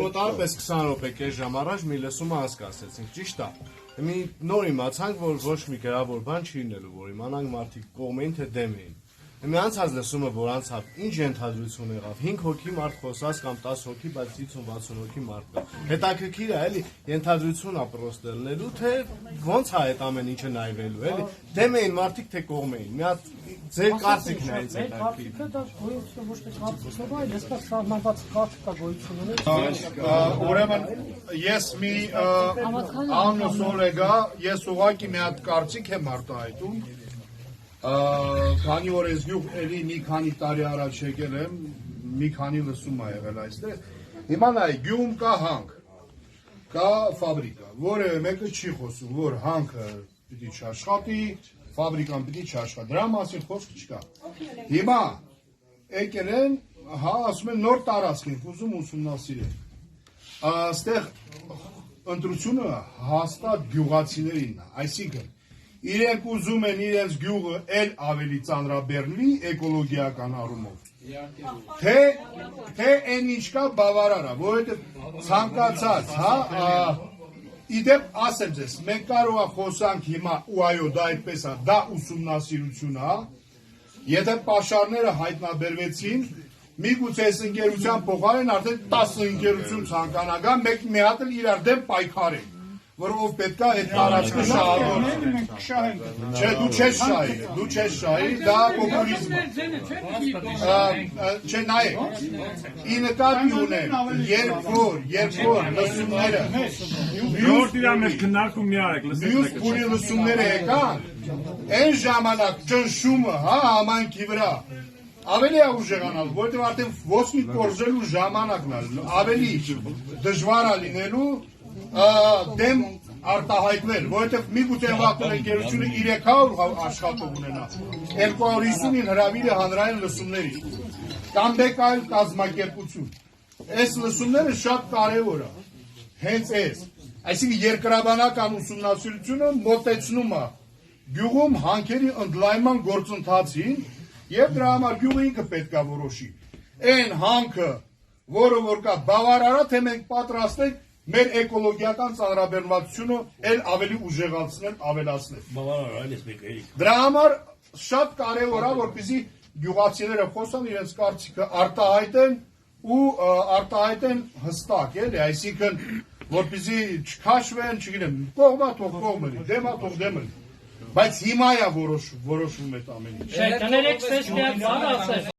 Մոտավորապես 20 րոպե կես ժամ առաջ մի լսումը հասկացեցինք, ճիշտ է։ Մի նոր իմացանք, որ ոչ մի գրավոր բան չի լինելու, որ իմանանք մարդիկ կողմ էին թե դեմ էին։ Մի անցած լսումը, որ անցավ, ինչ ենթադրություն եղավ, 5 հոգի մարդ խոսած կամ 10 հոգի, բայց 50-60 հոգի մարդ կա։ Հետաքրքիր է, էլի, ենթադրություն է պրոստելնելու, թե ոնց է այդ ամեն ինչը նայվելու, էլի, դեմ էին մարդիկ, թե կողմ էին։ Մի հատ ձեր կարծիքն է այս հետաքրքիր։ Ուրեմն ես մի աննոսոր եկա, ես ուղղակի մի հատ կարծիք եմ արտահայտում, քանի որ ես գյուղ էլի մի քանի տարի առաջ եկել եմ, մի քանի լսում ա եղել այստեղ, հիմա նայ գյուղում կա հանք, կա ֆաբրիկա, որևէ մեկը չի խոսում, որ հանքը պիտի չաշխատի, ֆաբրիկան պիտի չաշխատի, դրա մասին խոսք չկա։ Հիմա եկել են, հա, ասում են նոր տարածք են ուզում ուսումնասիրել։ Այստեղ ընտրությունը հաստատ գյուղացիներինն է, այսինքն իրենք ուզում են իրենց գյուղը էլ ավելի ծանրաբեռնվի էկոլոգիական առումով։ Թե այն ինչ կա բավարար է, որովհետև ցանկացած, հա, իդեպ ասեմ ձեզ, մենք կարող է խոսանք հիմա ու այո դա այդպես է, դա ուսումնասիրություն է, եթե պաշարները հայտնաբերվեցին, միգուցե այս ընկերության փոխարեն արդեն 10 ընկերություն ցանկանա գա, մեկ մի հատ էլ իրար դեմ պայքարեն, որով պետք է այդ տարածքը շահավորել։ Չէ, դու չես շահի, դա պոպուլիզմ է։ Չէ, նայեք, ի նկատի ունեմ, երբ որ լսումները մյուս փուլի լսումները եկան, այն ժամանակ ճնշումը, հա, համայնքի վրա ավելի է ուժեղանալ, որովհետև արդեն ոսկի կորզելու ժամանակն է, ավելի դժվար է լինելու դեմ արտահայտվել, որովհետև միգուցե վաղտել ընկերությունը 300 աշխատող ունենա, 250-ին հրավիրի հանրային լսումների, կամ մեկ այլ կազմակերպություն։ Այս լսումները շատ կարևոր է, հենց այս, այսինքն երկրաբանական ուսումնասիրությունը մոտեցնում է գյուղում հանքերի ընդլայնման գործընթացին և դրա համար գյուղը ինքը պետք է որոշի։ Այն հանքը, որը որ կա բավարար է, թե մենք պատրաստ ենք մեր էկոլոգիական ծանրաբեռնվածությունը էլ ավելի ուժեղացնել, ավելացնել։ Դրա համար շատ կարևոր է, որպեսզի գյուղացիները խոսան իրենց կարծիքը արտահայտեն ու արտահայտեն հստակ, էլի, այսինքն որպեսզի չքաշվեն, չգիտեմ, կողմա թող կողմ լինի, դեմա թող դեմ լինի, բայց հիմա է որոշվում այդ ամեն ինչ։